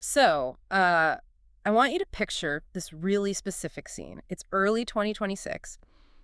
So, I want you to picture this really specific scene. It's early 2026,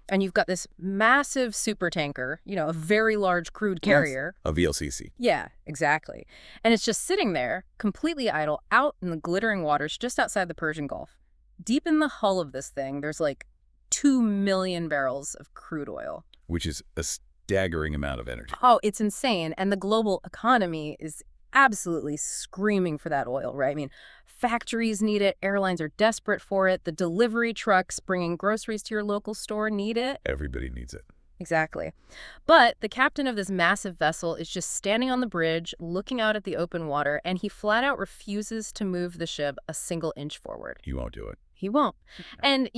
and you've got this massive super tanker, a very large crude Yes. carrier. A VLCC. Yeah, exactly. And it's just sitting there, completely idle, out in the glittering waters just outside the Persian Gulf. Deep in the hull of this thing, there's like 2 million barrels of crude oil. Which is a staggering amount of energy. Oh, it's insane. And the global economy is absolutely screaming for that oil, right? I mean, factories need it. Airlines are desperate for it. The delivery trucks bringing groceries to your local store need it. Everybody needs it. Exactly. But the captain of this massive vessel is just standing on the bridge, looking out at the open water, and he flat out refuses to move the ship a single inch forward. He won't do it. He won't. And,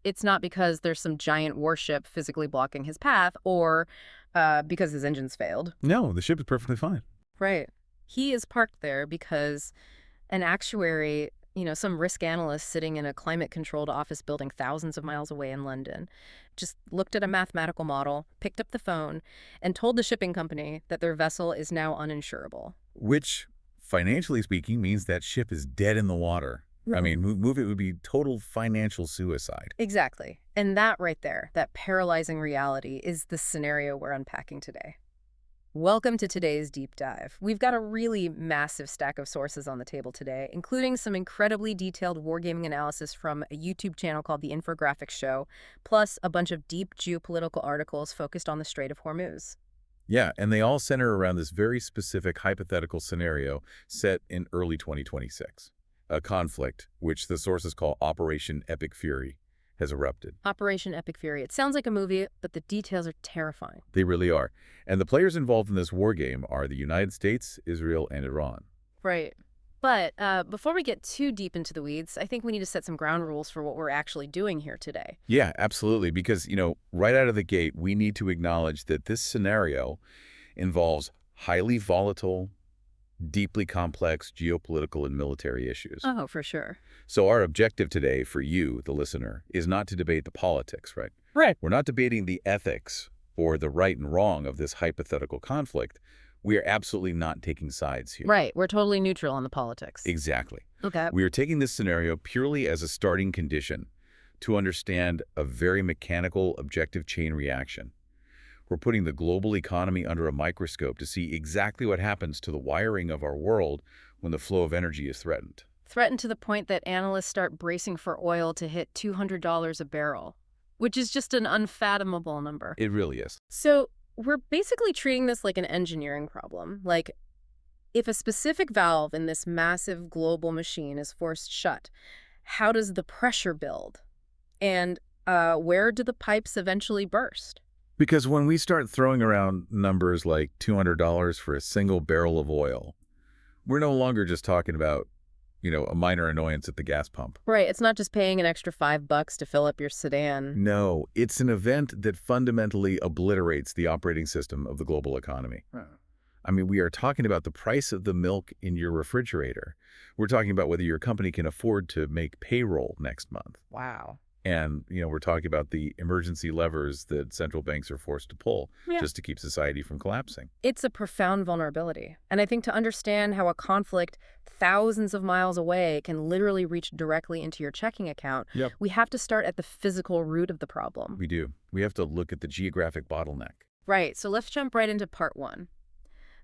it's not because there's some giant warship physically blocking his path or because his engines failed. No, the ship is perfectly fine. Right. He is parked there because an actuary, some risk analyst sitting in a climate-controlled office building thousands of miles away in London, just looked at a mathematical model, picked up the phone, and told the shipping company that their vessel is now uninsurable. Which, financially speaking, means that ship is dead in the water. I mean, move it would be total financial suicide. Exactly. And that right there, that paralyzing reality, is the scenario we're unpacking today. Welcome to today's deep dive. We've got a really massive stack of sources on the table today, including some incredibly detailed wargaming analysis from a YouTube channel called The Infographics Show, plus a bunch of deep geopolitical articles focused on the Strait of Hormuz. Yeah, and they all center around this very specific hypothetical scenario set in early 2026. A conflict, which the sources call Operation Epic Fury, has erupted. Operation Epic Fury. It sounds like a movie, but the details are terrifying. They really are. And the players involved in this war game are the United States, Israel, and Iran. Right. But before we get too deep into the weeds, I think we need to set some ground rules for what we're actually doing here today. Yeah, absolutely. Because, right out of the gate, we need to acknowledge that this scenario involves highly volatile, deeply complex geopolitical and military issues. Oh, for sure. So our objective today for you, the listener, is not to debate the politics, right? Right. We're not debating the ethics or the right and wrong of this hypothetical conflict. We are absolutely not taking sides here. Right. We're totally neutral on the politics. Exactly. Okay. We are taking this scenario purely as a starting condition to understand a very mechanical objective chain reaction. We're putting the global economy under a microscope to see exactly what happens to the wiring of our world when the flow of energy is threatened. Threatened to the point that analysts start bracing for oil to hit $200 a barrel, which is just an unfathomable number. It really is. So we're basically treating this like an engineering problem. Like, if a specific valve in this massive global machine is forced shut, how does the pressure build? And where do the pipes eventually burst? Because when we start throwing around numbers like $200 for a single barrel of oil, we're no longer just talking about, a minor annoyance at the gas pump. Right. It's not just paying an extra $5 to fill up your sedan. No, it's an event that fundamentally obliterates the operating system of the global economy. I mean, we are talking about the price of the milk in your refrigerator. We're talking about whether your company can afford to make payroll next month. Wow. And, we're talking about the emergency levers that central banks are forced to pull just to keep society from collapsing. It's a profound vulnerability. And I think to understand how a conflict thousands of miles away can literally reach directly into your checking account, we have to start at the physical root of the problem. We do. We have to look at the geographic bottleneck. Right. So let's jump right into part one.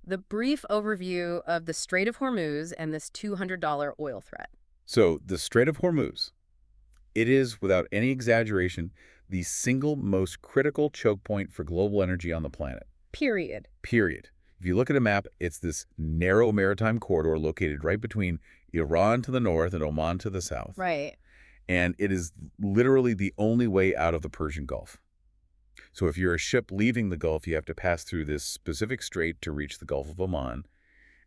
The brief overview of the Strait of Hormuz and this $200 oil threat. So the Strait of Hormuz. It is, without any exaggeration, the single most critical choke point for global energy on the planet. Period. Period. If you look at a map, it's this narrow maritime corridor located right between Iran to the north and Oman to the south. Right. And it is literally the only way out of the Persian Gulf. So if you're a ship leaving the Gulf, you have to pass through this specific strait to reach the Gulf of Oman.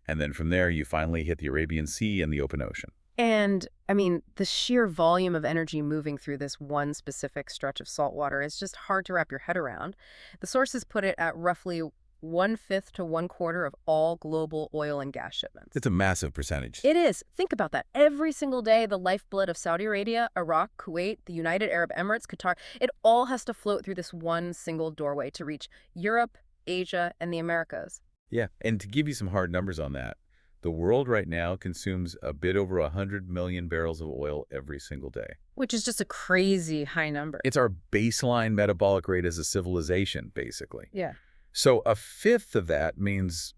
And then from there, you finally hit the Arabian Sea and the open ocean. And, I mean, the sheer volume of energy moving through this one specific stretch of salt water is just hard to wrap your head around. The sources put it at roughly 1/5 to 1/4 of all global oil and gas shipments. It's a massive percentage. It is. Think about that. Every single day, the lifeblood of Saudi Arabia, Iraq, Kuwait, the United Arab Emirates, Qatar, it all has to float through this one single doorway to reach Europe, Asia, and the Americas. Yeah, and to give you some hard numbers on that, The world right now consumes a bit over 100 million barrels of oil every single day. Which is just a crazy high number. It's our baseline metabolic rate as a civilization, basically. Yeah. So a fifth of that means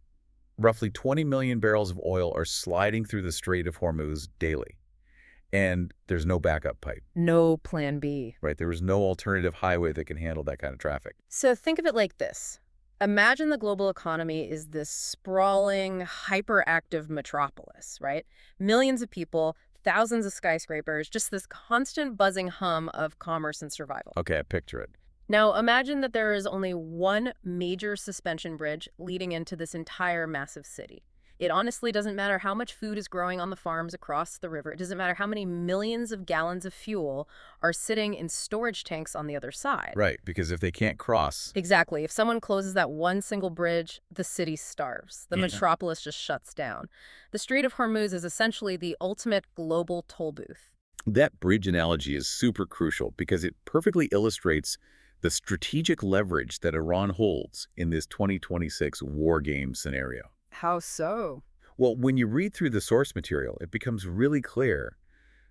roughly 20 million barrels of oil are sliding through the Strait of Hormuz daily. And there's no backup pipe, No plan B. right? There is no alternative highway that can handle that kind of traffic. So think of it like this. Imagine the global economy is this sprawling, hyperactive metropolis, right? Millions of people, thousands of skyscrapers, just this constant buzzing hum of commerce and survival. Okay, I picture it. Now, imagine that there is only one major suspension bridge leading into this entire massive city. It honestly doesn't matter how much food is growing on the farms across the river. It doesn't matter how many millions of gallons of fuel are sitting in storage tanks on the other side. Right, because if they can't cross, Exactly. If someone closes that one single bridge, the city starves. The Yeah. metropolis just shuts down. The Strait of Hormuz is essentially the ultimate global toll booth. that bridge analogy is super crucial because it perfectly illustrates the strategic leverage that Iran holds in this 2026 war game scenario. How so? Well, when you read through the source material, it becomes really clear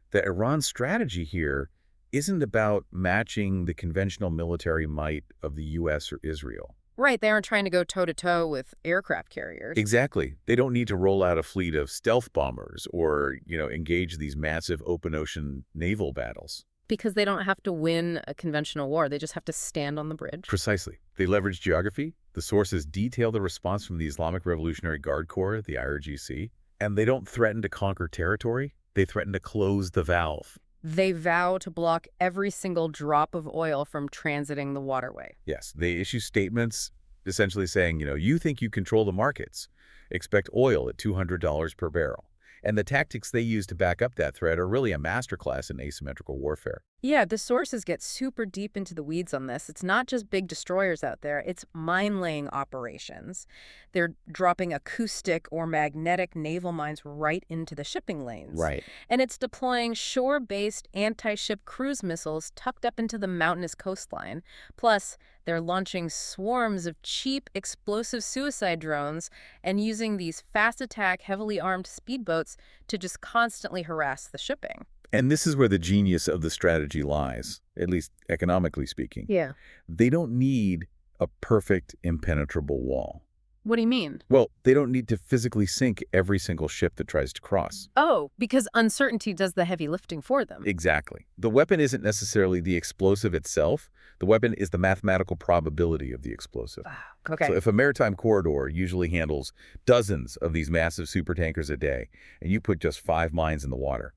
that Iran's strategy here isn't about matching the conventional military might of the U.S. or Israel. Right, they aren't trying to go toe-to-toe with aircraft carriers. Exactly. They don't need to roll out a fleet of stealth bombers or, engage these massive open ocean naval battles. Because they don't have to win a conventional war. They just have to stand on the bridge. Precisely. They leverage geography. The sources detail the response from the Islamic Revolutionary Guard Corps, the IRGC. And they don't threaten to conquer territory. They threaten to close the valve. They vow to block every single drop of oil from transiting the waterway. Yes, they issue statements essentially saying, you think you control the markets. Expect oil at $200 per barrel. And the tactics they use to back up that threat are really a masterclass in asymmetrical warfare. Yeah, the sources get super deep into the weeds on this. It's not just big destroyers out there. It's mine-laying operations. They're dropping acoustic or magnetic naval mines right into the shipping lanes. Right. And it's deploying shore-based anti-ship cruise missiles tucked up into the mountainous coastline. Plus, they're launching swarms of cheap, explosive suicide drones and using these fast-attack, heavily armed speedboats to just constantly harass the shipping. And this is where the genius of the strategy lies, at least economically speaking. Yeah. They don't need a perfect, impenetrable wall. What do you mean? Well, they don't need to physically sink every single ship that tries to cross. Oh, because uncertainty does the heavy lifting for them. Exactly. The weapon isn't necessarily the explosive itself. The weapon is the mathematical probability of the explosive. Okay. So if a maritime corridor usually handles dozens of these massive supertankers a day, and you put just 5 mines in the water,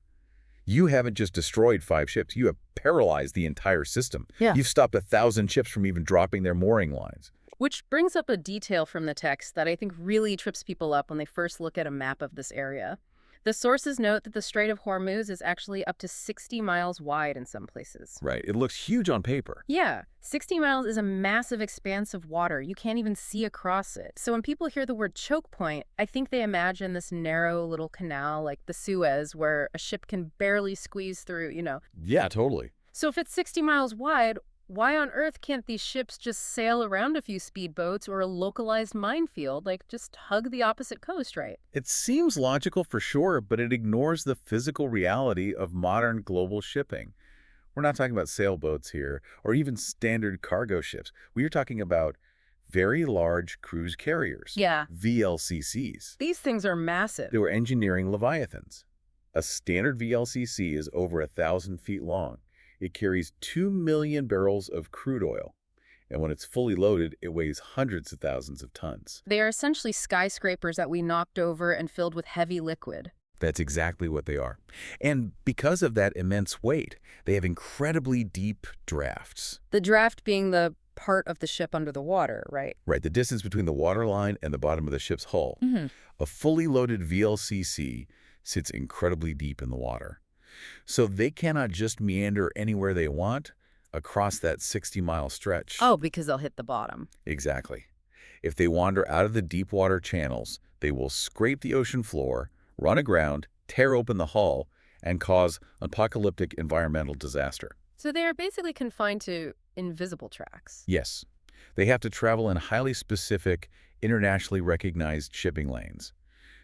you haven't just destroyed 5 ships. You have paralyzed the entire system. Yeah. You've stopped 1,000 ships from even dropping their mooring lines. Which brings up a detail from the text that I think really trips people up when they first look at a map of this area. The sources note that the Strait of Hormuz is actually up to 60 miles wide in some places. Right. It looks huge on paper. Yeah, 60 miles is a massive expanse of water. You can't even see across it. So when people hear the word choke point, I think they imagine this narrow little canal like the Suez where a ship can barely squeeze through, Yeah, totally. So if it's 60 miles wide, why on earth can't these ships just sail around a few speedboats or a localized minefield, like just hug the opposite coast, right? It seems logical for sure, but it ignores the physical reality of modern global shipping. We're not talking about sailboats here, or even standard cargo ships. We are talking about very large cruise carriers, Yeah. VLCCs. These things are massive. They were engineering Leviathans. A standard VLCC is over 1,000 feet long. It carries 2 million barrels of crude oil. And when it's fully loaded, it weighs hundreds of thousands of tons. They are essentially skyscrapers that we knocked over and filled with heavy liquid. That's exactly what they are. And because of that immense weight, they have incredibly deep drafts. The draft being the part of the ship under the water, right? Right, the distance between the waterline and the bottom of the ship's hull. Mm-hmm. A fully loaded VLCC sits incredibly deep in the water. So they cannot just meander anywhere they want across that 60-mile stretch. Oh, because they'll hit the bottom. Exactly. If they wander out of the deep water channels, they will scrape the ocean floor, run aground, tear open the hull, and cause apocalyptic environmental disaster. So they are basically confined to invisible tracks. Yes. They have to travel in highly specific, internationally recognized shipping lanes.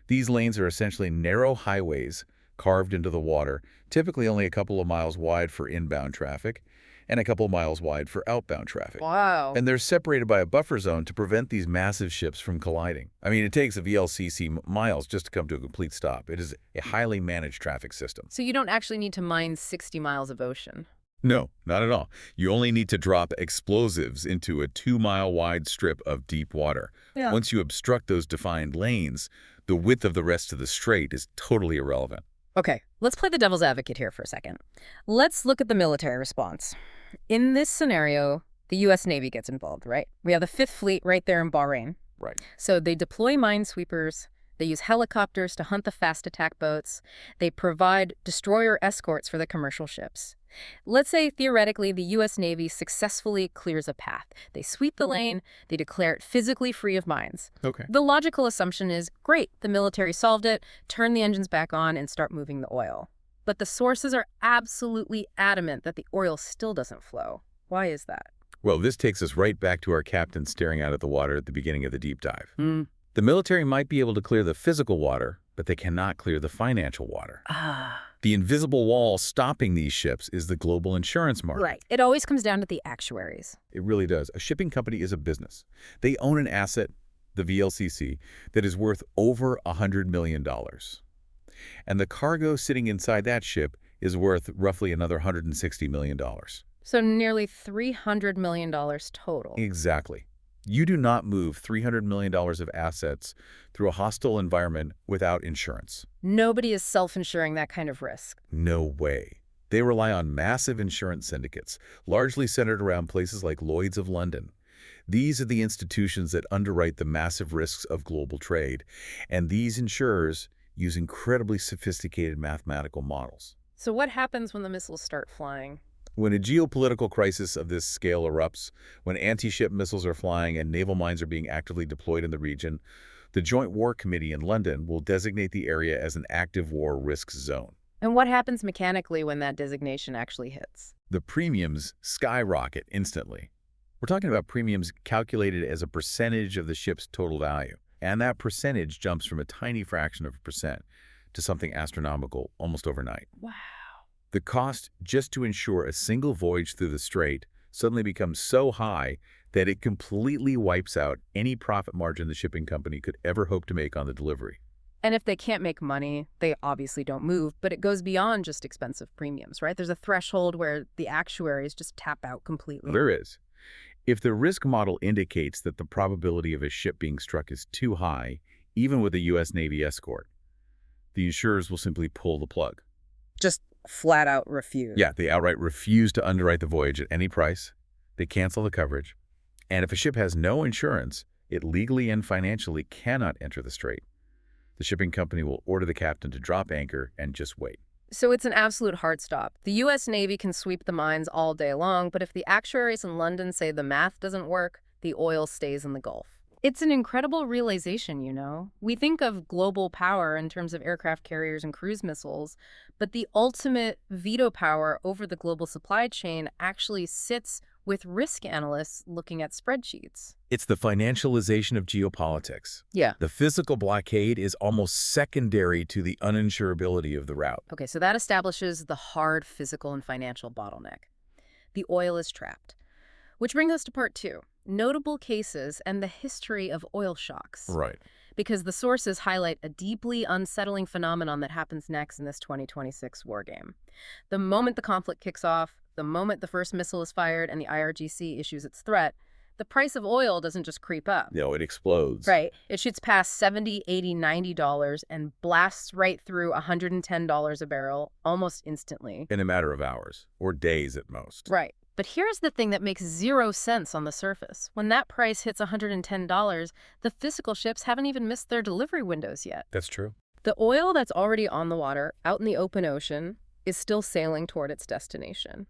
These lanes are essentially narrow highways carved into the water, typically only a couple of miles wide for inbound traffic and a couple of miles wide for outbound traffic. Wow. And they're separated by a buffer zone to prevent these massive ships from colliding. I mean, it takes a VLCC miles just to come to a complete stop. It is a highly managed traffic system. So you don't actually need to mine 60 miles of ocean. No, not at all. You only need to drop explosives into a 2-mile-wide strip of deep water. Yeah. Once you obstruct those defined lanes, the width of the rest of the strait is totally irrelevant. Okay, let's play the devil's advocate here for a second. Let's look at the military response. In this scenario, the U.S. Navy gets involved, right? We have the Fifth Fleet right there in Bahrain. Right. So they deploy minesweepers, they use helicopters to hunt the fast attack boats, they provide destroyer escorts for the commercial ships. Let's say, theoretically, the U.S. Navy successfully clears a path. They sweep the lane, they declare it physically free of mines. Okay. The logical assumption is, great, the military solved it, turn the engines back on and start moving the oil. But the sources are absolutely adamant that the oil still doesn't flow. Why is that? Well, this takes us right back to our captain staring out at the water at the beginning of the deep dive. Mm. The military might be able to clear the physical water, but they cannot clear the financial water. Ah. The invisible wall stopping these ships is the global insurance market. Right. It always comes down to the actuaries. It really does. A shipping company is a business. They own an asset, the VLCC, that is worth over $100 million. And the cargo sitting inside that ship is worth roughly another $160 million. So nearly $300 million total. Exactly. You do not move $300 million of assets through a hostile environment without insurance. Nobody is self-insuring that kind of risk. No way. They rely on massive insurance syndicates, largely centered around places like Lloyd's of London. These are the institutions that underwrite the massive risks of global trade, and these insurers use incredibly sophisticated mathematical models. So what happens when the missiles start flying? When a geopolitical crisis of this scale erupts, when anti-ship missiles are flying and naval mines are being actively deployed in the region, the Joint War Committee in London will designate the area as an active war risk zone. And what happens mechanically when that designation actually hits? The premiums skyrocket instantly. We're talking about premiums calculated as a percentage of the ship's total value. And that percentage jumps from a tiny fraction of a percent to something astronomical almost overnight. Wow. The cost just to insure a single voyage through the strait suddenly becomes so high that it completely wipes out any profit margin the shipping company could ever hope to make on the delivery. And if they can't make money, they obviously don't move, but it goes beyond just expensive premiums, right? There's a threshold where the actuaries just tap out completely. There is. If the risk model indicates that the probability of a ship being struck is too high, even with a U.S. Navy escort, the insurers will simply pull the plug. Just flat out refuse. Yeah, they outright refuse to underwrite the voyage at any price. They cancel the coverage. And if a ship has no insurance, it legally and financially cannot enter the strait. The shipping company will order the captain to drop anchor and just wait. So it's an absolute hard stop. The U.S. Navy can sweep the mines all day long, but if the actuaries in London say the math doesn't work, the oil stays in the Gulf. It's an incredible realization, you know. We think of global power in terms of aircraft carriers and cruise missiles, but the ultimate veto power over the global supply chain actually sits with risk analysts looking at spreadsheets. It's the financialization of geopolitics. Yeah. The physical blockade is almost secondary to the uninsurability of the route. Okay, so that establishes the hard physical and financial bottleneck. The oil is trapped. Which brings us to part 2, notable cases and the history of oil shocks. Right. Because the sources highlight a deeply unsettling phenomenon that happens next in this 2026 war game. The moment the conflict kicks off, the moment the first missile is fired and the IRGC issues its threat, the price of oil doesn't just creep up. No, it explodes. Right. It shoots past $70, $80, $90 and blasts right through $110 a barrel almost instantly. In a matter of hours, or days at most. Right. But here's the thing that makes zero sense on the surface. When that price hits $110, the physical ships haven't even missed their delivery windows yet. That's true. The oil that's already on the water, out in the open ocean, is still sailing toward its destination.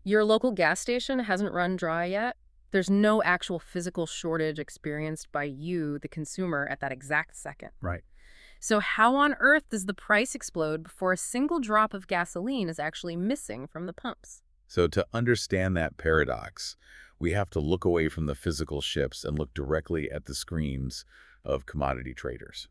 Your local gas station hasn't run dry yet. There's no actual physical shortage experienced by you, the consumer, at that exact second. Right. So how on earth does the price explode before a single drop of gasoline is actually missing from the pumps? So to understand that paradox, we have to look away from the physical ships and look directly at the screens of commodity traders.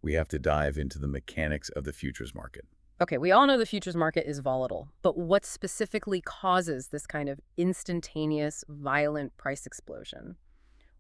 We have to dive into the mechanics of the futures market. Okay, we all know the futures market is volatile, but what specifically causes this kind of instantaneous, violent price explosion?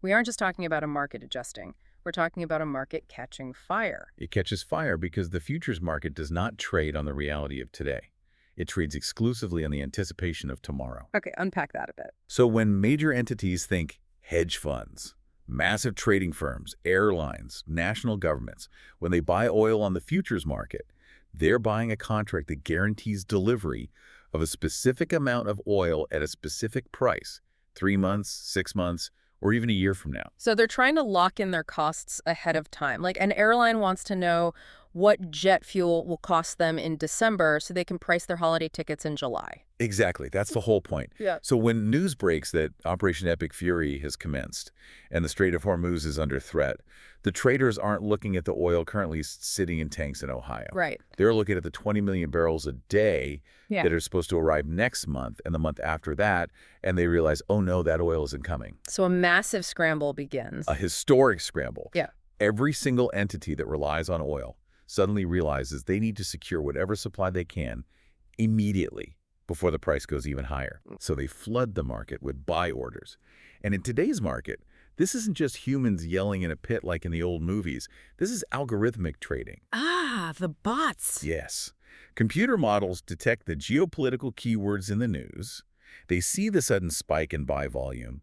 We aren't just talking about a market adjusting. We're talking about a market catching fire. It catches fire because the futures market does not trade on the reality of today. It trades exclusively on the anticipation of tomorrow. Okay, unpack that a bit. So when major entities think hedge funds, massive trading firms, airlines, national governments, when they buy oil on the futures market, they're buying a contract that guarantees delivery of a specific amount of oil at a specific price, 3 months, 6 months, or even a year from now. So they're trying to lock in their costs ahead of time. Like an airline wants to know what jet fuel will cost them in December so they can price their holiday tickets in July. Exactly. That's the whole point. Yeah. So when news breaks that Operation Epic Fury has commenced and the Strait of Hormuz is under threat, the traders aren't looking at the oil currently sitting in tanks in Ohio. Right. They're looking at the 20 million barrels a day Yeah. that are supposed to arrive next month and the month after that, and they realize, oh no, that oil isn't coming. So a massive scramble begins. A historic scramble. Yeah. Every single entity that relies on oil suddenly realizes they need to secure whatever supply they can immediately before the price goes even higher. So they flood the market with buy orders. And in today's market, this isn't just humans yelling in a pit like in the old movies. This is algorithmic trading. Ah, the bots. Yes. Computer models detect the geopolitical keywords in the news. They see the sudden spike in buy volume,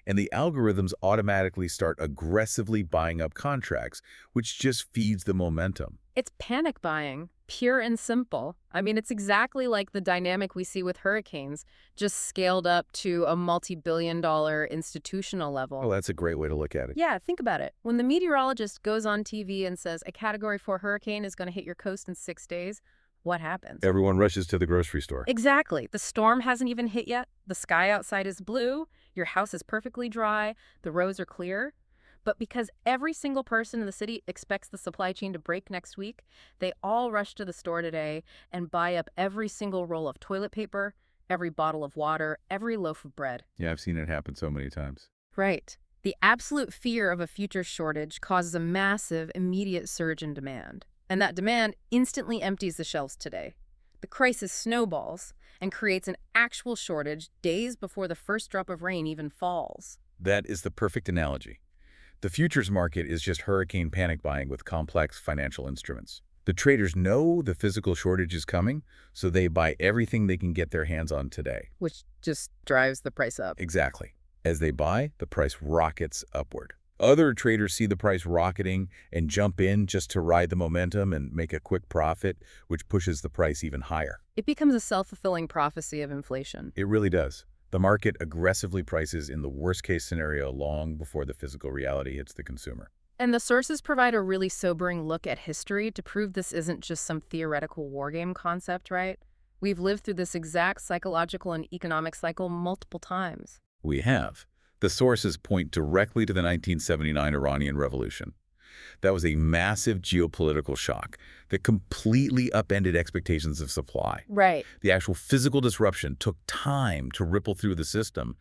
and the algorithms automatically start aggressively buying up contracts, which just feeds the momentum. It's panic buying, pure and simple. I mean, it's exactly like the dynamic we see with hurricanes, just scaled up to a multi-billion-dollar institutional level. Oh, that's a great way to look at it. Yeah, think about it. When the meteorologist goes on TV and says a Category 4 hurricane is going to hit your coast in 6 days, what happens? Everyone rushes to the grocery store. Exactly. The storm hasn't even hit yet. The sky outside is blue. Your house is perfectly dry. The roads are clear. But because every single person in the city expects the supply chain to break next week, they all rush to the store today and buy up every single roll of toilet paper, every bottle of water, every loaf of bread. Yeah, I've seen it happen so many times. Right. The absolute fear of a future shortage causes a massive, immediate surge in demand. And that demand instantly empties the shelves today. The crisis snowballs and creates an actual shortage days before the first drop of rain even falls. That is the perfect analogy. The futures market is just hurricane panic buying with complex financial instruments. The traders know the physical shortage is coming, so they buy everything they can get their hands on today. Which just drives the price up. Exactly. As they buy, the price rockets upward. Other traders see the price rocketing and jump in just to ride the momentum and make a quick profit, which pushes the price even higher. It becomes a self-fulfilling prophecy of inflation. It really does. The market aggressively prices in the worst-case scenario long before the physical reality hits the consumer. And the sources provide a really sobering look at history to prove this isn't just some theoretical wargame concept, right? We've lived through this exact psychological and economic cycle multiple times. We have. The sources point directly to the 1979 Iranian Revolution. That was a massive geopolitical shock that completely upended expectations of supply. Right. The actual physical disruption took time to ripple through the system,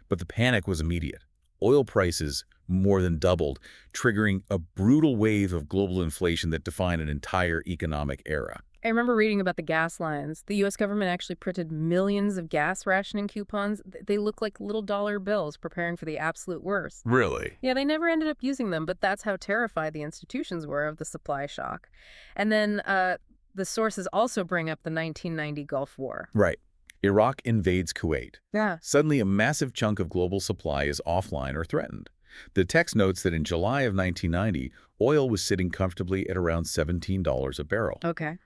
but the panic was immediate. Oil prices more than doubled, triggering a brutal wave of global inflation that defined an entire economic era. I remember reading about the gas lines. The U.S. government actually printed millions of gas rationing coupons. They look like little dollar bills preparing for the absolute worst. Really? Yeah, they never ended up using them, but that's how terrified the institutions were of the supply shock. And then the sources also bring up the 1990 Gulf War. Right. Iraq invades Kuwait. Yeah. Suddenly, a massive chunk of global supply is offline or threatened. The text notes that in July of 1990, oil was sitting comfortably at around $17 a barrel. Okay.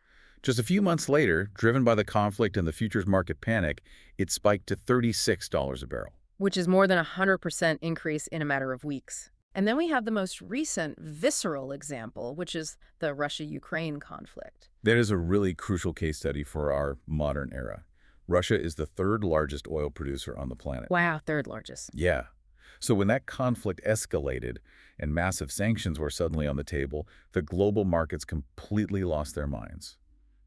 Just a few months later, driven by the conflict and the futures market panic, it spiked to $36 a barrel. Which is more than a 100% increase in a matter of weeks. And then we have the most recent visceral example, which is the Russia-Ukraine conflict. That is a really crucial case study for our modern era. Russia is the third largest oil producer on the planet. Wow, third largest. Yeah. So when that conflict escalated and massive sanctions were suddenly on the table, the global markets completely lost their minds.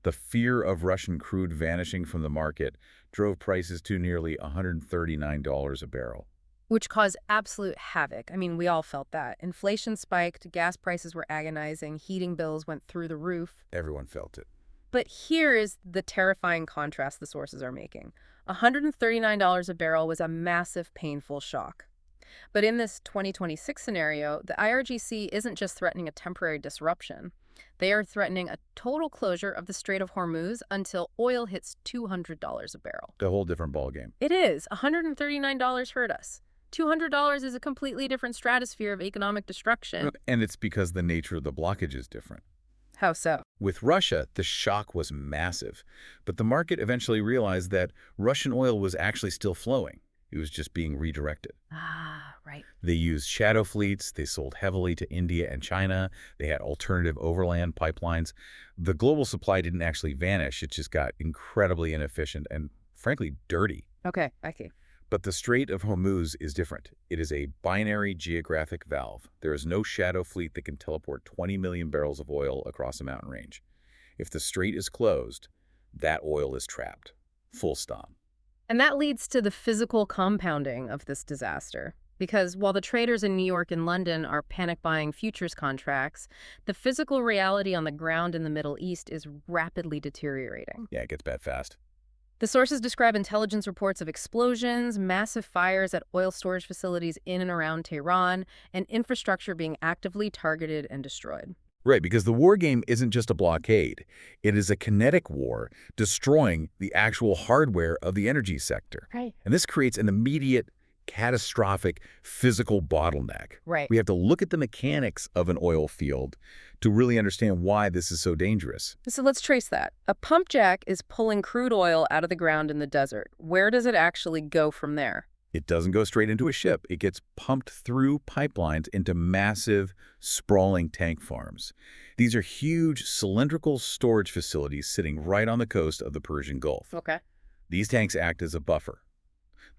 The fear of Russian crude vanishing from the market drove prices to nearly $139 a barrel. which caused absolute havoc. I mean, we all felt that. Inflation spiked, gas prices were agonizing, heating bills went through the roof. Everyone felt it. But here is the terrifying contrast the sources are making. $139 a barrel was a massive, painful shock. But in this 2026 scenario, the IRGC isn't just threatening a temporary disruption. They are threatening a total closure of the Strait of Hormuz until oil hits $200 a barrel. A whole different ballgame. It is. $139 hurt us. $200 is a completely different stratosphere of economic destruction. And it's because the nature of the blockage is different. How so? With Russia, the shock was massive, but the market eventually realized that Russian oil was actually still flowing. It was just being redirected. Ah, right. They used shadow fleets, they sold heavily to India and China, they had alternative overland pipelines. The global supply didn't actually vanish, it just got incredibly inefficient and, frankly, dirty. Okay, I see. But the Strait of Hormuz is different. It is a binary geographic valve. There is no shadow fleet that can teleport 20 million barrels of oil across a mountain range. If the strait is closed, that oil is trapped. Full stop. And that leads to the physical compounding of this disaster. Because while the traders in New York and London are panic buying futures contracts, the physical reality on the ground in the Middle East is rapidly deteriorating. Yeah, it gets bad fast. The sources describe intelligence reports of explosions, massive fires at oil storage facilities in and around Tehran, and infrastructure being actively targeted and destroyed. Right, because the war game isn't just a blockade. It is a kinetic war, destroying the actual hardware of the energy sector. Right. And this creates an immediate, catastrophic physical bottleneck. Right. We have to look at the mechanics of an oil field to really understand why this is so dangerous. So let's trace that. A pump jack is pulling crude oil out of the ground in the desert. Where does it actually go from there? It doesn't go straight into a ship. It gets pumped through pipelines into massive, sprawling tank farms. These are huge cylindrical storage facilities sitting right on the coast of the Persian Gulf. Okay. These tanks act as a buffer.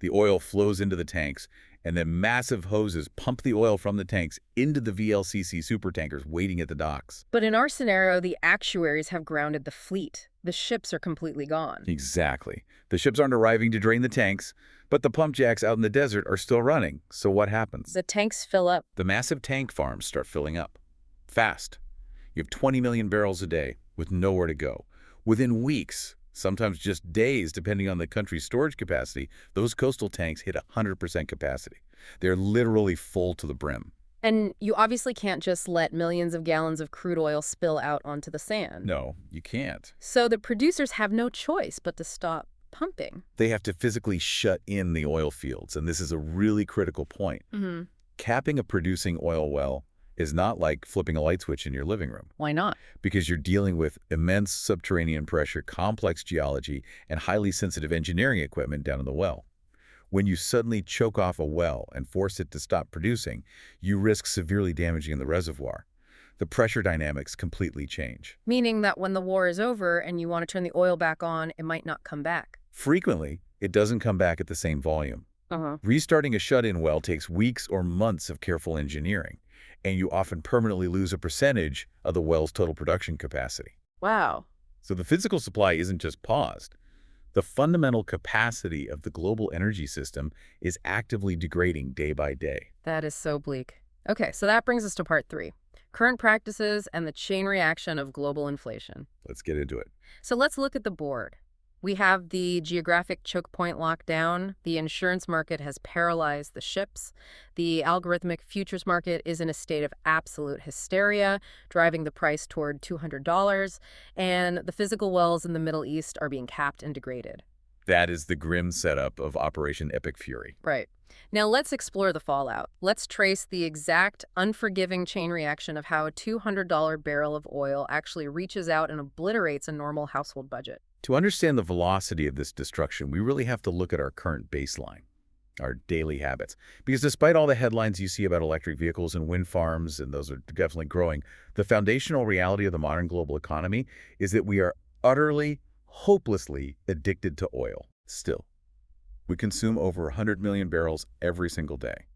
The oil flows into the tanks, and then massive hoses pump the oil from the tanks into the VLCC supertankers waiting at the docks. But in our scenario, the actuaries have grounded the fleet. The ships are completely gone. Exactly. The ships aren't arriving to drain the tanks, but the pump jacks out in the desert are still running. So what happens? The tanks fill up. The massive tank farms start filling up. Fast. You have 20 million barrels a day with nowhere to go. Within weeks, sometimes just days, depending on the country's storage capacity, those coastal tanks hit 100% capacity. They're literally full to the brim. And you obviously can't just let millions of gallons of crude oil spill out onto the sand. No, you can't. So the producers have no choice but to stop pumping. They have to physically shut in the oil fields, and this is a really critical point. Mm-hmm. Capping a producing oil well is not like flipping a light switch in your living room. Why not? Because you're dealing with immense subterranean pressure, complex geology, and highly sensitive engineering equipment down in the well. When you suddenly choke off a well and force it to stop producing, you risk severely damaging the reservoir. The pressure dynamics completely change. Meaning that when the war is over and you want to turn the oil back on, it might not come back. Frequently, it doesn't come back at the same volume. Restarting a shut-in well takes weeks or months of careful engineering, and you often permanently lose a percentage of the well's total production capacity. Wow. So the physical supply isn't just paused. The fundamental capacity of the global energy system is actively degrading day by day. That is so bleak. Okay, so that brings us to part 3. Current practices and the chain reaction of global inflation. Let's get into it. So let's look at the board. We have the geographic choke point lockdown. The insurance market has paralyzed the ships. The algorithmic futures market is in a state of absolute hysteria, driving the price toward $200. And the physical wells in the Middle East are being capped and degraded. That is the grim setup of Operation Epic Fury. Right. Now let's explore the fallout. Let's trace the exact unforgiving chain reaction of how a $200 barrel of oil actually reaches out and obliterates a normal household budget. To understand the velocity of this destruction, we really have to look at our current baseline, our daily habits. Because despite all the headlines you see about electric vehicles and wind farms, and those are definitely growing, the foundational reality of the modern global economy is that we are utterly, hopelessly addicted to oil still. We consume over 100 million barrels every single day.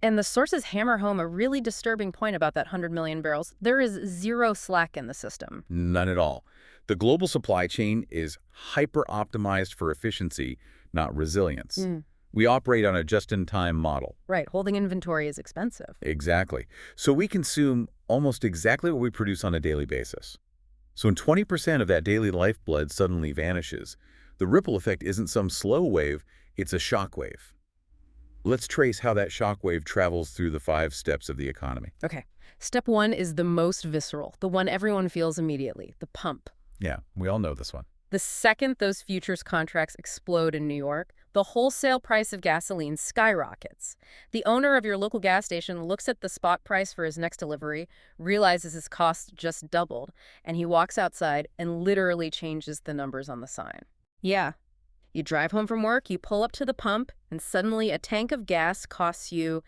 And the sources hammer home a really disturbing point about that 100 million barrels. There is zero slack in the system. None at all. The global supply chain is hyper-optimized for efficiency, not resilience. We operate on a just-in-time model. Right, holding inventory is expensive. Exactly. So we consume almost exactly what we produce on a daily basis. So when 20% of that daily lifeblood suddenly vanishes, the ripple effect isn't some slow wave, it's a shock wave. Let's trace how that shock wave travels through the 5 steps of the economy. Okay, step one is the most visceral, the one everyone feels immediately, the pump. Yeah, we all know this one. The second those futures contracts explode in New York, the wholesale price of gasoline skyrockets. The owner of your local gas station looks at the spot price for his next delivery, realizes his cost just doubled, and he walks outside and literally changes the numbers on the sign. Yeah. You drive home from work, you pull up to the pump, and suddenly a tank of gas costs you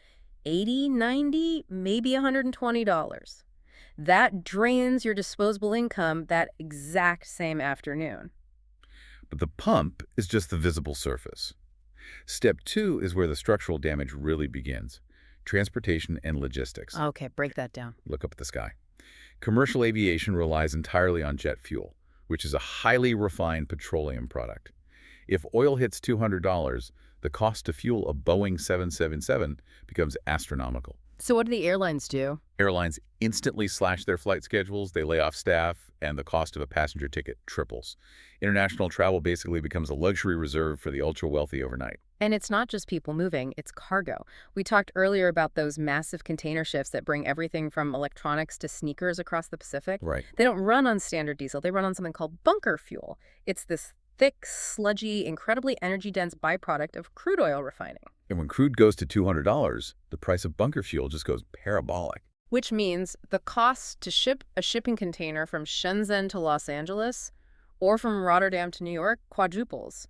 $80, $90, maybe $120. That drains your disposable income that exact same afternoon. But the pump is just the visible surface. Step 2 is where the structural damage really begins. Transportation and logistics. Okay, break that down. Look up at the sky. Commercial aviation relies entirely on jet fuel, which is a highly refined petroleum product. If oil hits $200, the cost to fuel a Boeing 777 becomes astronomical. So what do the airlines do? Airlines instantly slash their flight schedules, they lay off staff, and the cost of a passenger ticket triples. International travel basically becomes a luxury reserve for the ultra-wealthy overnight. And it's not just people moving, it's cargo. We talked earlier about those massive container ships that bring everything from electronics to sneakers across the Pacific. Right. They don't run on standard diesel, they run on something called bunker fuel. It's this thick, sludgy, incredibly energy-dense byproduct of crude oil refining. And when crude goes to $200, the price of bunker fuel just goes parabolic. Which means the cost to ship a shipping container from Shenzhen to Los Angeles or from Rotterdam to New York quadruples.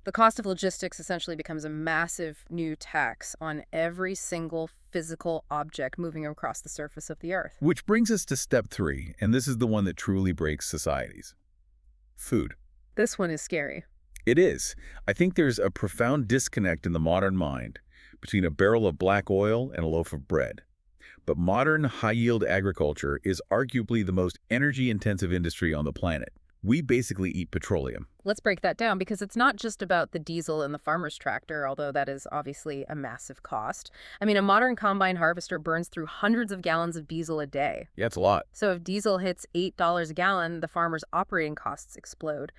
The cost of logistics essentially becomes a massive new tax on every single physical object moving across the surface of the Earth. Which brings us to step 3, and this is the one that truly breaks societies. Food. This one is scary. It is. I think there's a profound disconnect in the modern mind between a barrel of black oil and a loaf of bread. But modern high-yield agriculture is arguably the most energy-intensive industry on the planet. We basically eat petroleum. Let's break that down because it's not just about the diesel and the farmer's tractor, although that is obviously a massive cost. I mean, a modern combine harvester burns through hundreds of gallons of diesel a day. Yeah, it's a lot. So if diesel hits $8 a gallon, the farmer's operating costs explode.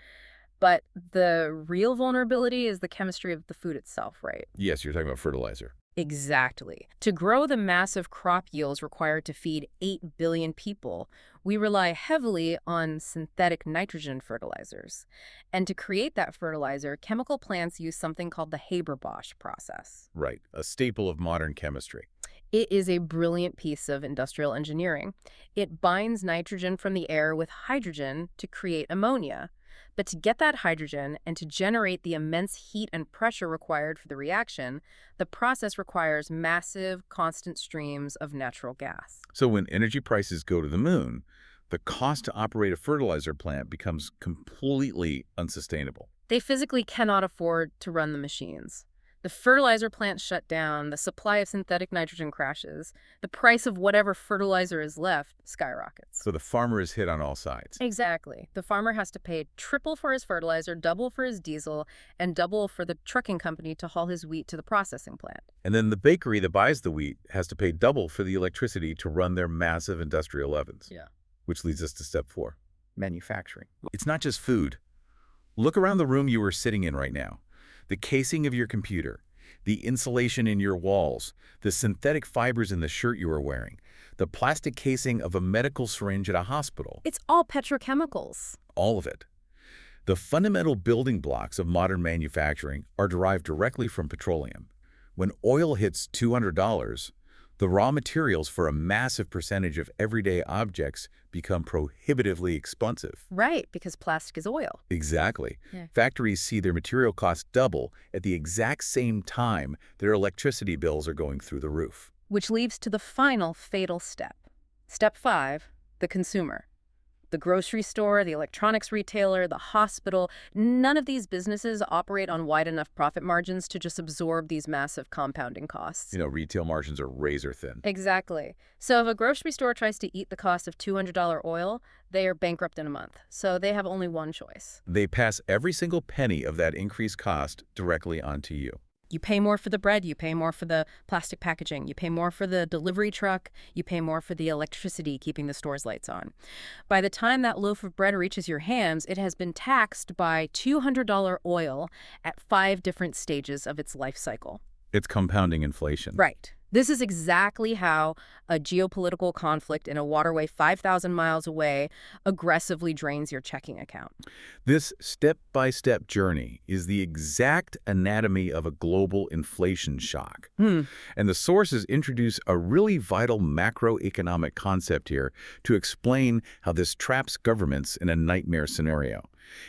But the real vulnerability is the chemistry of the food itself, right? Yes, you're talking about fertilizer. Exactly. To grow the massive crop yields required to feed 8 billion people, we rely heavily on synthetic nitrogen fertilizers. And to create that fertilizer, chemical plants use something called the Haber-Bosch process. Right, a staple of modern chemistry. It is a brilliant piece of industrial engineering. It binds nitrogen from the air with hydrogen to create ammonia. But to get that hydrogen and to generate the immense heat and pressure required for the reaction, the process requires massive, constant streams of natural gas. So when energy prices go to the moon, the cost to operate a fertilizer plant becomes completely unsustainable. They physically cannot afford to run the machines. The fertilizer plants shut down, the supply of synthetic nitrogen crashes, the price of whatever fertilizer is left skyrockets. So the farmer is hit on all sides. Exactly. The farmer has to pay triple for his fertilizer, double for his diesel, and double for the trucking company to haul his wheat to the processing plant. And then the bakery that buys the wheat has to pay double for the electricity to run their massive industrial ovens. Yeah. Which leads us to step 4, manufacturing. It's not just food. Look around the room you are sitting in right now. The casing of your computer, the insulation in your walls, the synthetic fibers in the shirt you are wearing, the plastic casing of a medical syringe at a hospital. It's all petrochemicals. All of it. The fundamental building blocks of modern manufacturing are derived directly from petroleum. When oil hits $200, the raw materials for a massive percentage of everyday objects become prohibitively expensive. Right, because plastic is oil. Exactly. Yeah. Factories see their material costs double at the exact same time their electricity bills are going through the roof. Which leads to the final fatal step. Step 5, the consumer. The grocery store, the electronics retailer, the hospital, none of these businesses operate on wide enough profit margins to just absorb these massive compounding costs. You know, retail margins are razor thin. Exactly. So if a grocery store tries to eat the cost of $200 oil, they are bankrupt in a month. So they have only one choice. They pass every single penny of that increased cost directly onto you. You pay more for the bread, you pay more for the plastic packaging, you pay more for the delivery truck, you pay more for the electricity keeping the store's lights on. By the time that loaf of bread reaches your hands, it has been taxed by $200 oil at 5 different stages of its life cycle. It's compounding inflation. Right. This is exactly how a geopolitical conflict in a waterway 5,000 miles away aggressively drains your checking account. This step-by-step journey is the exact anatomy of a global inflation shock. And the sources introduce a really vital macroeconomic concept here to explain how this traps governments in a nightmare scenario.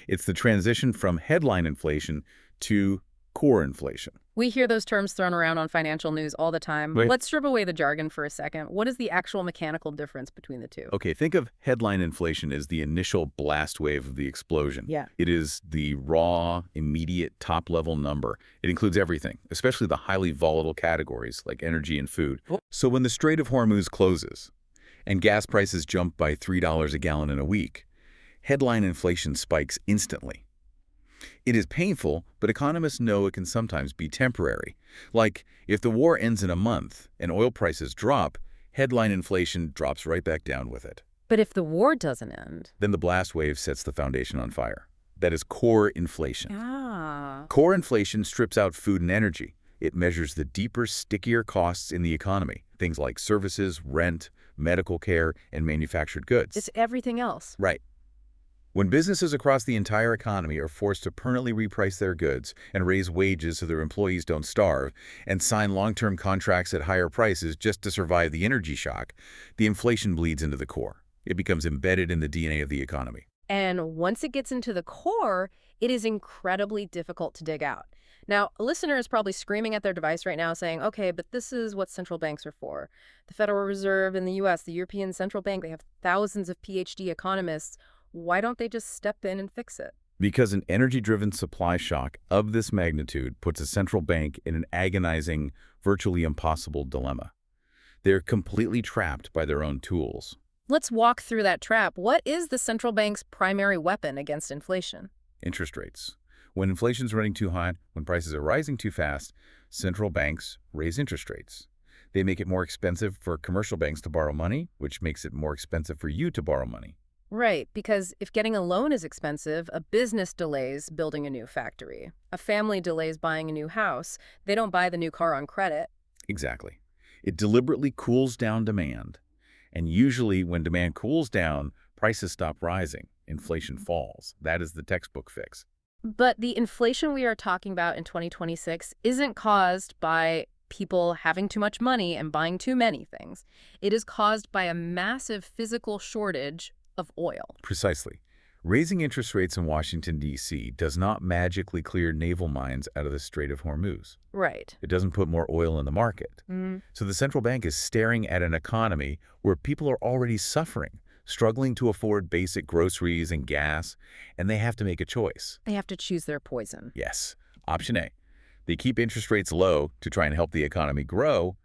It's the transition from headline inflation to core inflation. We hear those terms thrown around on financial news all the time. Right. Let's strip away the jargon for a second. What is the actual mechanical difference between the two? Okay, think of headline inflation as the initial blast wave of the explosion. Yeah. It is the raw, immediate, top-level number. It includes everything, especially the highly volatile categories like energy and food. Oh. So when the Strait of Hormuz closes and gas prices jump by $3 a gallon in a week, headline inflation spikes instantly. It is painful, but economists know it can sometimes be temporary. Like, if the war ends in a month and oil prices drop, headline inflation drops right back down with it. But if the war doesn't end? Then the blast wave sets the foundation on fire. That is core inflation. Ah. Core inflation strips out food and energy. It measures the deeper, stickier costs in the economy, things like services, rent, medical care, and manufactured goods. It's everything else. Right. When businesses across the entire economy are forced to permanently reprice their goods and raise wages so their employees don't starve, and sign long-term contracts at higher prices just to survive the energy shock, the inflation bleeds into the core. It becomes embedded in the DNA of the economy. And once it gets into the core, it is incredibly difficult to dig out. Now, a listener is probably screaming at their device right now saying, okay, but this is what central banks are for. The Federal Reserve in the U.S., the European Central Bank, they have thousands of PhD economists. Why don't they just step in and fix it? Because an energy-driven supply shock of this magnitude puts a central bank in an agonizing, virtually impossible dilemma. They're completely trapped by their own tools. Let's walk through that trap. What is the central bank's primary weapon against inflation? Interest rates. When inflation's running too high, when prices are rising too fast, central banks raise interest rates. They make it more expensive for commercial banks to borrow money, which makes it more expensive for you to borrow money. Right, because if getting a loan is expensive, a business delays building a new factory. A family delays buying a new house. They don't buy the new car on credit. Exactly. It deliberately cools down demand. And usually when demand cools down, prices stop rising. Inflation falls. That is the textbook fix. But the inflation we are talking about in 2026 isn't caused by people having too much money and buying too many things. It is caused by a massive physical shortage of oil. Precisely. Raising interest rates in Washington, D.C. does not magically clear naval mines out of the Strait of Hormuz. Right. It doesn't put more oil in the market. So the central bank is staring at an economy where people are already suffering, struggling to afford basic groceries and gas, and they have to make a choice. They have to choose their poison. Yes. Option A. They keep interest rates low to try and help the economy grow,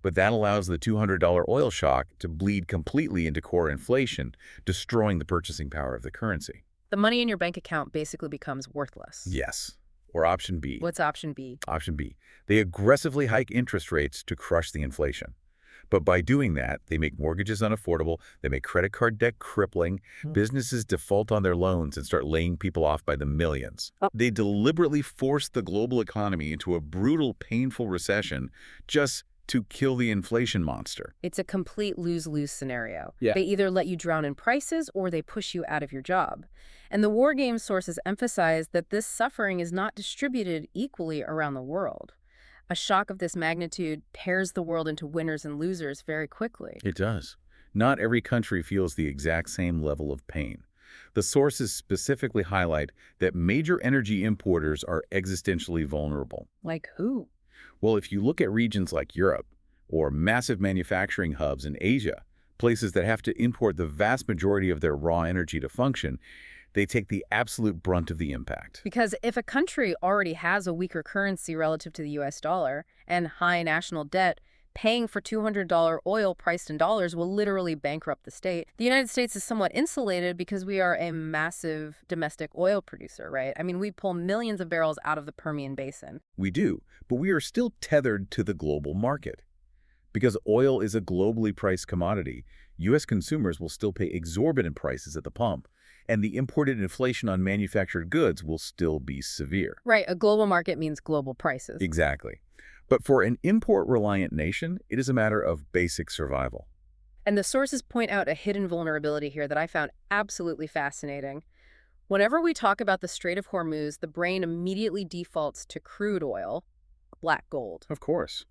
but that allows the $200 oil shock to bleed completely into core inflation, destroying the purchasing power of the currency. The money in your bank account basically becomes worthless. Yes. Or option B. What's option B? Option B. They aggressively hike interest rates to crush the inflation. But by doing that, they make mortgages unaffordable, they make credit card debt crippling, businesses default on their loans and start laying people off by the millions. They deliberately force the global economy into a brutal, painful recession just to kill the inflation monster. It's a complete lose-lose scenario. Yeah. They either let you drown in prices or they push you out of your job. And the War Games sources emphasize that this suffering is not distributed equally around the world. A shock of this magnitude tears the world into winners and losers very quickly. It does. Not every country feels the exact same level of pain. The sources specifically highlight that major energy importers are existentially vulnerable. Like who? Well, if you look at regions like Europe or massive manufacturing hubs in Asia, places that have to import the vast majority of their raw energy to function, they take the absolute brunt of the impact. Because if a country already has a weaker currency relative to the US dollar and high national debt, Paying for $200 oil priced in dollars will literally bankrupt the state. The United States is somewhat insulated because we are a massive domestic oil producer, right? I mean, we pull millions of barrels out of the Permian Basin. We do, but we are still tethered to the global market. Because oil is a globally priced commodity, U.S. consumers will still pay exorbitant prices at the pump, and the imported inflation on manufactured goods will still be severe. Right, a global market means global prices. Exactly. But for an import-reliant nation, it is a matter of basic survival. And the sources point out a hidden vulnerability here that I found absolutely fascinating. Whenever we talk about the Strait of Hormuz, the brain immediately defaults to crude oil, black gold. Of course.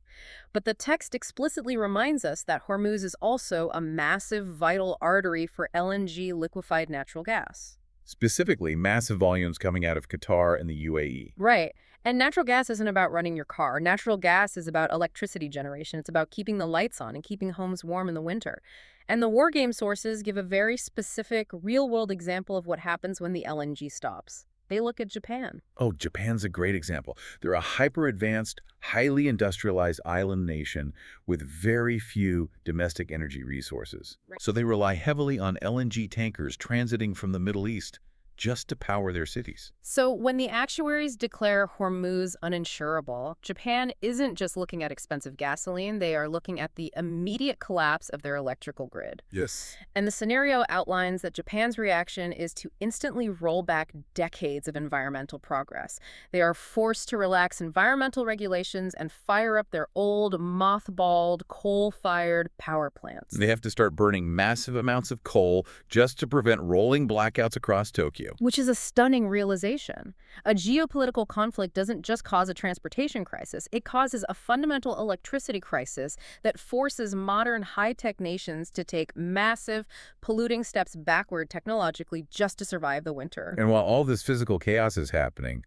But the text explicitly reminds us that Hormuz is also a massive vital artery for LNG liquefied natural gas. Specifically, massive volumes coming out of Qatar and the UAE. Right. And natural gas isn't about running your car. Natural gas is about electricity generation. It's about keeping the lights on and keeping homes warm in the winter. And the war game sources give a very specific, real-world example of what happens when the LNG stops. They look at Japan. Oh, Japan's a great example. They're a hyper-advanced, highly industrialized island nation with very few domestic energy resources. Right. So they rely heavily on LNG tankers transiting from the Middle East just to power their cities. So when the actuaries declare Hormuz uninsurable, Japan isn't just looking at expensive gasoline, they are looking at the immediate collapse of their electrical grid. Yes. And the scenario outlines that Japan's reaction is to instantly roll back decades of environmental progress. They are forced to relax environmental regulations and fire up their old, mothballed, coal-fired power plants. They have to start burning massive amounts of coal just to prevent rolling blackouts across Tokyo. Which is a stunning realization. A geopolitical conflict doesn't just cause a transportation crisis. It causes a fundamental electricity crisis that forces modern high-tech nations to take massive, polluting steps backward technologically just to survive the winter. And while all this physical chaos is happening,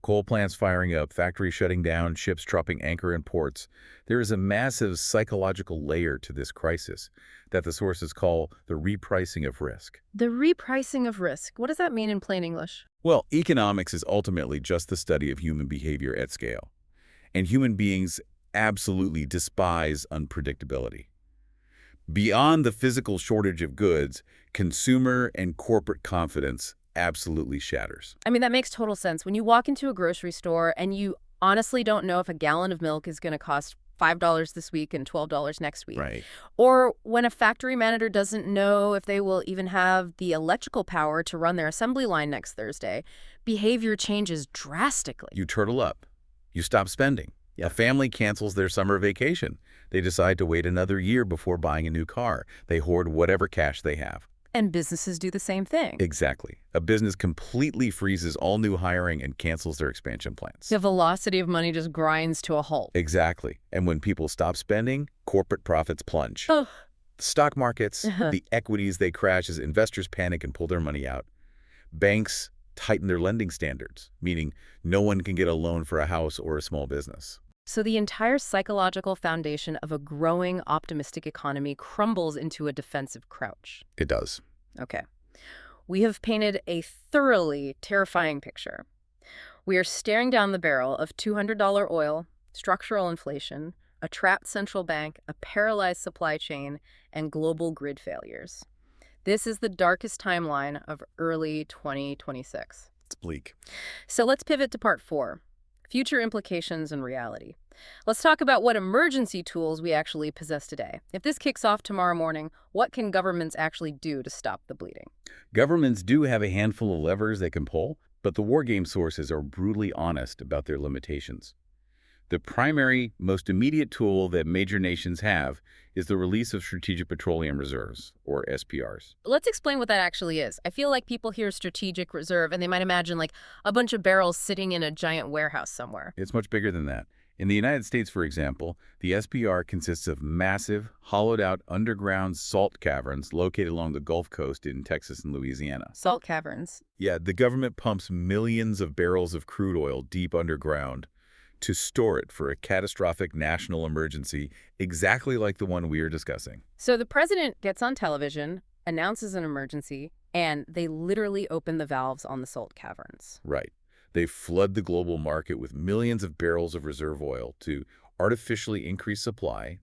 coal plants firing up, factories shutting down, ships dropping anchor in ports, there is a massive psychological layer to this crisis that the sources call the repricing of risk. The repricing of risk. What does that mean in plain English? Well, economics is ultimately just the study of human behavior at scale. And human beings absolutely despise unpredictability. Beyond the physical shortage of goods, consumer and corporate confidence absolutely shatters. I mean, that makes total sense. When you walk into a grocery store and you honestly don't know if a gallon of milk is going to cost $5 this week and $12 next week. Right. Or when a factory manager doesn't know if they will even have the electrical power to run their assembly line next Thursday, behavior changes drastically. You turtle up. You stop spending. A family cancels their summer vacation. They decide to wait another year before buying a new car. They hoard whatever cash they have. And businesses do the same thing. Exactly. A business completely freezes all new hiring and cancels their expansion plans. The velocity of money just grinds to a halt. Exactly. And when people stop spending, corporate profits plunge. Oh. The stock markets, the equities, they crash as investors panic and pull their money out. Banks tighten their lending standards, meaning no one can get a loan for a house or a small business. So the entire psychological foundation of a growing, optimistic economy crumbles into a defensive crouch. It does. Okay. We have painted a thoroughly terrifying picture. We are staring down the barrel of $200 oil, structural inflation, a trapped central bank, a paralyzed supply chain, and global grid failures. This is the darkest timeline of early 2026. It's bleak. So let's pivot to part 4. Future implications and reality. Let's talk about what emergency tools we actually possess today. If this kicks off tomorrow morning, what can governments actually do to stop the bleeding? Governments do have a handful of levers they can pull, but the war game sources are brutally honest about their limitations. The primary, most immediate tool that major nations have is the release of Strategic Petroleum Reserves, or SPRs. Let's explain what that actually is. I feel like people hear strategic reserve and they might imagine like a bunch of barrels sitting in a giant warehouse somewhere. It's much bigger than that. In the United States, for example, the SPR consists of massive, hollowed-out underground salt caverns located along the Gulf Coast in Texas and Louisiana. Salt caverns. Yeah, the government pumps millions of barrels of crude oil deep underground to store it for a catastrophic national emergency, exactly like the one we are discussing. So the president gets on television, announces an emergency, and they literally open the valves on the salt caverns. Right. They flood the global market with millions of barrels of reserve oil to artificially increase supply,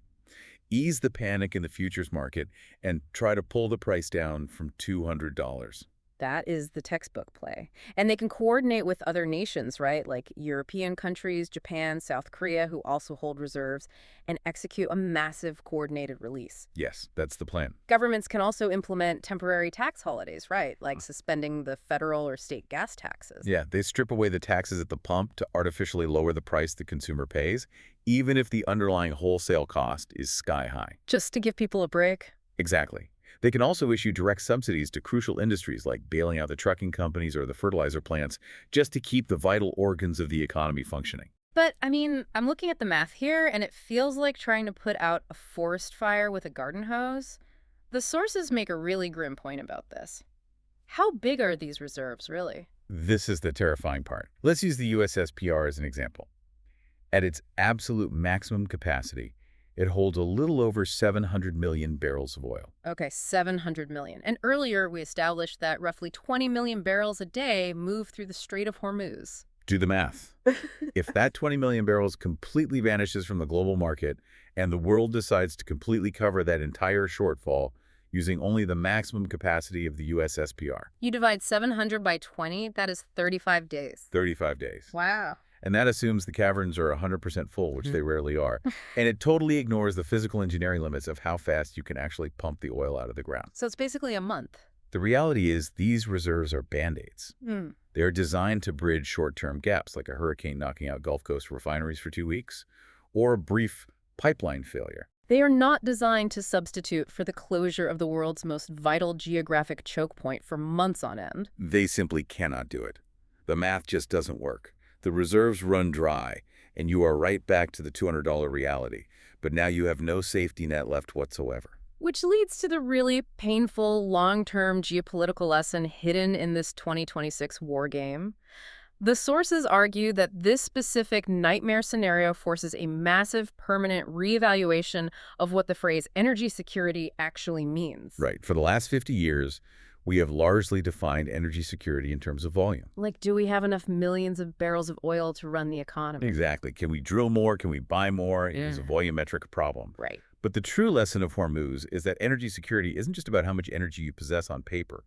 ease the panic in the futures market, and try to pull the price down from $200. That is the textbook play. And they can coordinate with other nations, right? Like European countries, Japan, South Korea, who also hold reserves, and execute a massive coordinated release. Yes, that's the plan. Governments can also implement temporary tax holidays, right? Like suspending the federal or state gas taxes. Yeah, they strip away the taxes at the pump to artificially lower the price the consumer pays, even if the underlying wholesale cost is sky high. Just to give people a break. Exactly. They can also issue direct subsidies to crucial industries like bailing out the trucking companies or the fertilizer plants just to keep the vital organs of the economy functioning. But, I mean, I'm looking at the math here, and it feels like trying to put out a forest fire with a garden hose. The sources make a really grim point about this. How big are these reserves, really? This is the terrifying part. Let's use the USSPR as an example. At its absolute maximum capacity, it holds a little over 700 million barrels of oil. Okay, 700 million. And earlier we established that roughly 20 million barrels a day move through the Strait of Hormuz. Do the math. If that 20 million barrels completely vanishes from the global market and the world decides to completely cover that entire shortfall using only the maximum capacity of the USSPR. You divide 700 by 20, that is 35 days. 35 days. Wow. And that assumes the caverns are 100% full, which they rarely are. And it totally ignores the physical engineering limits of how fast you can actually pump the oil out of the ground. So it's basically a month. The reality is these reserves are band-aids. Hmm. They are designed to bridge short-term gaps, like a hurricane knocking out Gulf Coast refineries for 2 weeks, or a brief pipeline failure. They are not designed to substitute for the closure of the world's most vital geographic choke point for months on end. They simply cannot do it. The math just doesn't work. The reserves run dry, and you are right back to the $200 reality. But now you have no safety net left whatsoever. Which leads to the really painful long-term geopolitical lesson hidden in this 2026 war game. The sources argue that this specific nightmare scenario forces a massive permanent reevaluation of what the phrase energy security actually means. Right. For the last 50 years, we have largely defined energy security in terms of volume. Like, do we have enough millions of barrels of oil to run the economy? Exactly. Can we drill more? Can we buy more? It is a volumetric problem. Right. But the true lesson of Hormuz is that energy security isn't just about how much energy you possess on paper.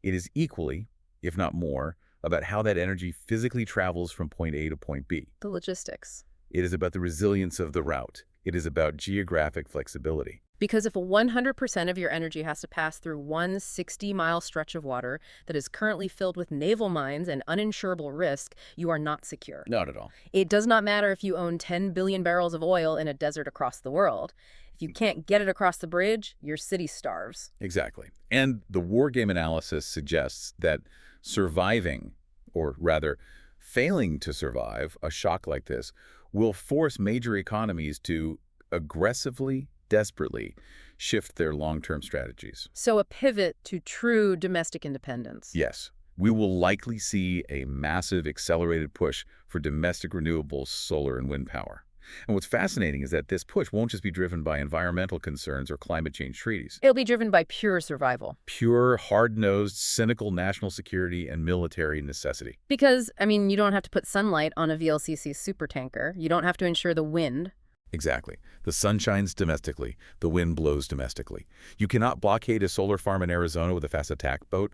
It is equally, if not more, about how that energy physically travels from point A to point B. The logistics. It is about the resilience of the route. It is about geographic flexibility. Because if 100% of your energy has to pass through one 60-mile stretch of water that is currently filled with naval mines and uninsurable risk, you are not secure. Not at all. It does not matter if you own 10 billion barrels of oil in a desert across the world. If you can't get it across the bridge, your city starves. Exactly. And the war game analysis suggests that surviving, or rather failing to survive, a shock like this will force major economies to aggressively, desperately shift their long-term strategies. So a pivot to true domestic independence. Yes. We will likely see a massive accelerated push for domestic renewables, solar and wind power. And what's fascinating is that this push won't just be driven by environmental concerns or climate change treaties. It'll be driven by pure survival. Pure, hard-nosed, cynical national security and military necessity. Because, I mean, you don't have to put sunlight on a VLCC supertanker. You don't have to ensure the wind. Exactly. The sun shines domestically. The wind blows domestically. You cannot blockade a solar farm in Arizona with a fast attack boat.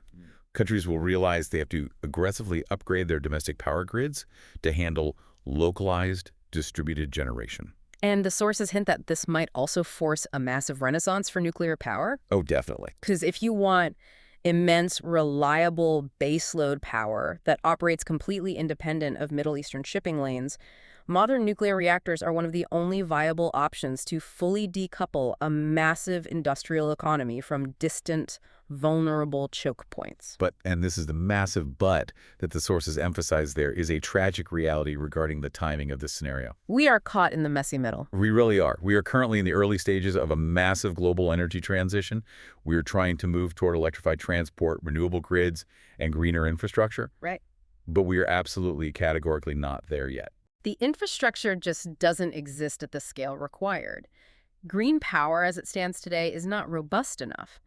Countries will realize they have to aggressively upgrade their domestic power grids to handle localized, distributed generation. And the sources hint that this might also force a massive renaissance for nuclear power. Oh, definitely. Because if you want immense, reliable baseload power that operates completely independent of Middle Eastern shipping lanes, modern nuclear reactors are one of the only viable options to fully decouple a massive industrial economy from distant, vulnerable choke points. But, and this is the massive but that the sources emphasize there, is a tragic reality regarding the timing of this scenario. We are caught in the messy middle. We really are. We are currently in the early stages of a massive global energy transition. We are trying to move toward electrified transport, renewable grids, and greener infrastructure. Right. But we are absolutely categorically not there yet. The infrastructure just doesn't exist at the scale required. Green power, as it stands today, is not robust enough.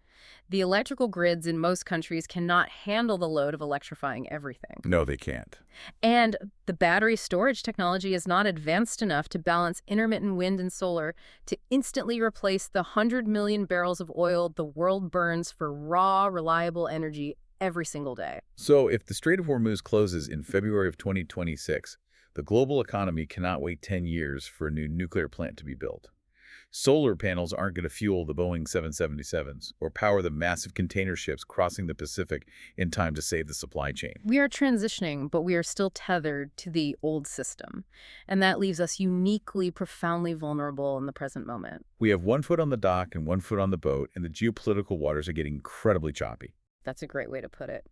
The electrical grids in most countries cannot handle the load of electrifying everything. No, they can't. And the battery storage technology is not advanced enough to balance intermittent wind and solar to instantly replace the 100 million barrels of oil the world burns for raw, reliable energy every single day. So if the Strait of Hormuz closes in February of 2026, the global economy cannot wait 10 years for a new nuclear plant to be built. Solar panels aren't going to fuel the Boeing 777s or power the massive container ships crossing the Pacific in time to save the supply chain. We are transitioning, but we are still tethered to the old system. And that leaves us uniquely, profoundly vulnerable in the present moment. We have one foot on the dock and one foot on the boat, and the geopolitical waters are getting incredibly choppy. That's a great way to put it.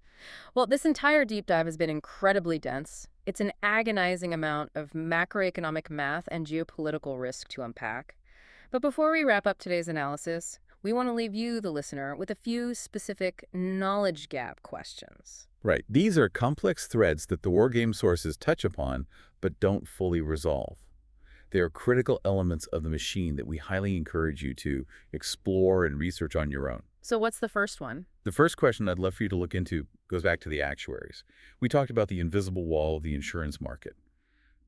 Well, this entire deep dive has been incredibly dense. It's an agonizing amount of macroeconomic math and geopolitical risk to unpack. But before we wrap up today's analysis, we want to leave you, the listener, with a few specific knowledge gap questions. Right. These are complex threads that the wargame sources touch upon, but don't fully resolve. They are critical elements of the machine that we highly encourage you to explore and research on your own. So what's the first one? The first question I'd love for you to look into goes back to the actuaries. We talked about the invisible wall of the insurance market.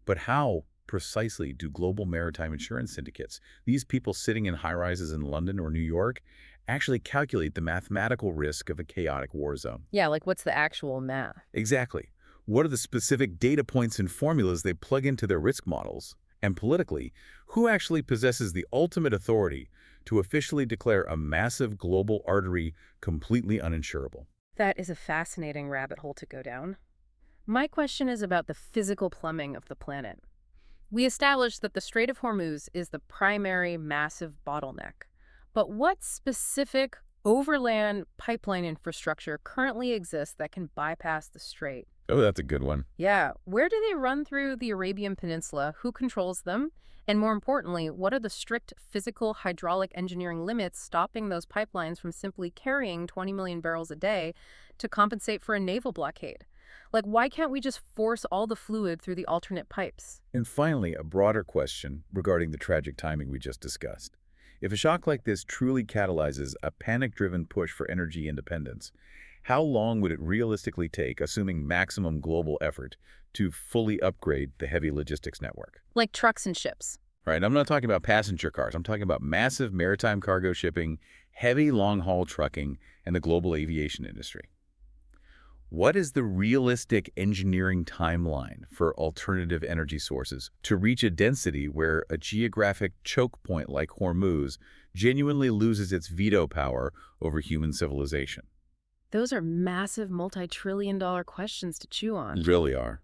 But how precisely do global maritime insurance syndicates, these people sitting in high-rises in London or New York, actually calculate the mathematical risk of a chaotic war zone? Yeah, like what's the actual math? Exactly. What are the specific data points and formulas they plug into their risk models? And politically, who actually possesses the ultimate authority to officially declare a massive global artery completely uninsurable? That is a fascinating rabbit hole to go down. My question is about the physical plumbing of the planet. We established that the Strait of Hormuz is the primary massive bottleneck. But what specific overland pipeline infrastructure currently exists that can bypass the strait? Oh, that's a good one. Yeah, where do they run through the Arabian Peninsula? Who controls them? And more importantly, what are the strict physical hydraulic engineering limits stopping those pipelines from simply carrying 20 million barrels a day to compensate for a naval blockade? Like, why can't we just force all the fluid through the alternate pipes? And finally, a broader question regarding the tragic timing we just discussed. If a shock like this truly catalyzes a panic-driven push for energy independence, how long would it realistically take, assuming maximum global effort, to fully upgrade the heavy logistics network? Like trucks and ships. Right, I'm not talking about passenger cars. I'm talking about massive maritime cargo shipping, heavy long-haul trucking, and the global aviation industry. What is the realistic engineering timeline for alternative energy sources to reach a density where a geographic choke point like Hormuz genuinely loses its veto power over human civilization? Those are massive multi-trillion-dollar questions to chew on. Really are.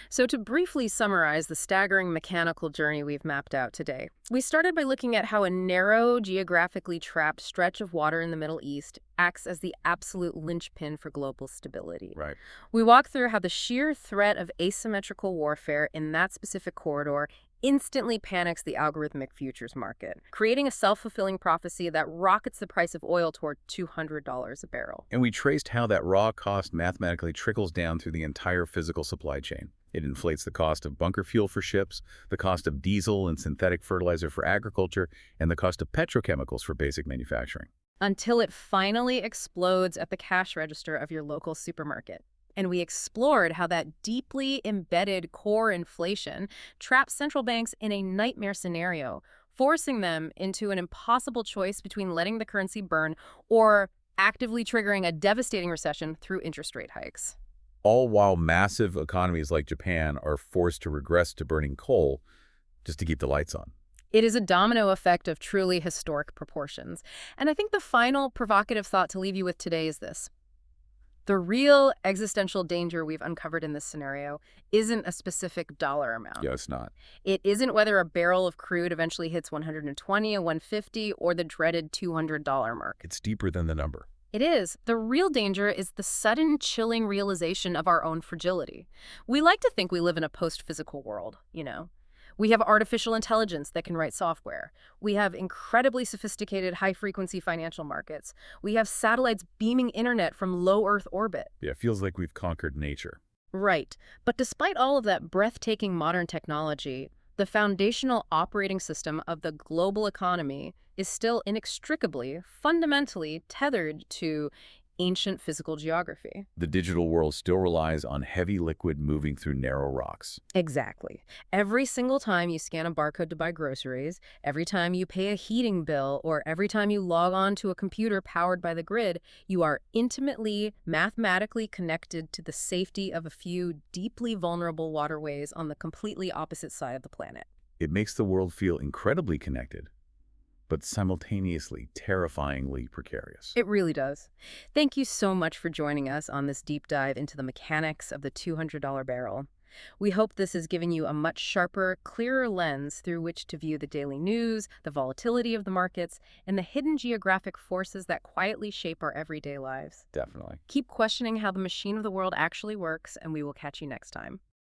So to briefly summarize the staggering mechanical journey we've mapped out today, we started by looking at how a narrow, geographically trapped stretch of water in the Middle East acts as the absolute linchpin for global stability. Right. We walked through how the sheer threat of asymmetrical warfare in that specific corridor instantly panics the algorithmic futures market, creating a self-fulfilling prophecy that rockets the price of oil toward $200 a barrel. And we traced how that raw cost mathematically trickles down through the entire physical supply chain. It inflates the cost of bunker fuel for ships, the cost of diesel and synthetic fertilizer for agriculture, and the cost of petrochemicals for basic manufacturing. Until it finally explodes at the cash register of your local supermarket. And we explored how that deeply embedded core inflation traps central banks in a nightmare scenario, forcing them into an impossible choice between letting the currency burn or actively triggering a devastating recession through interest rate hikes. All while massive economies like Japan are forced to regress to burning coal just to keep the lights on. It is a domino effect of truly historic proportions. And I think the final provocative thought to leave you with today is this. The real existential danger we've uncovered in this scenario isn't a specific dollar amount. Yeah, it's not. It isn't whether a barrel of crude eventually hits 120 or 150 or the dreaded $200 mark. It's deeper than the number. It is. The real danger is the sudden, chilling realization of our own fragility. We like to think we live in a post-physical world, you know. We have artificial intelligence that can write software. We have incredibly sophisticated high-frequency financial markets. We have satellites beaming internet from low Earth orbit. Yeah, it feels like we've conquered nature. Right. But despite all of that breathtaking modern technology, the foundational operating system of the global economy is still inextricably, fundamentally tethered to ancient physical geography. The digital world still relies on heavy liquid moving through narrow rocks. Exactly. Every single time you scan a barcode to buy groceries, every time you pay a heating bill, or every time you log on to a computer powered by the grid, you are intimately, mathematically connected to the safety of a few deeply vulnerable waterways on the completely opposite side of the planet. It makes the world feel incredibly connected, but simultaneously terrifyingly precarious. It really does. Thank you so much for joining us on this deep dive into the mechanics of the $200 barrel. We hope this has given you a much sharper, clearer lens through which to view the daily news, the volatility of the markets, and the hidden geographic forces that quietly shape our everyday lives. Definitely. Keep questioning how the machine of the world actually works, and we will catch you next time.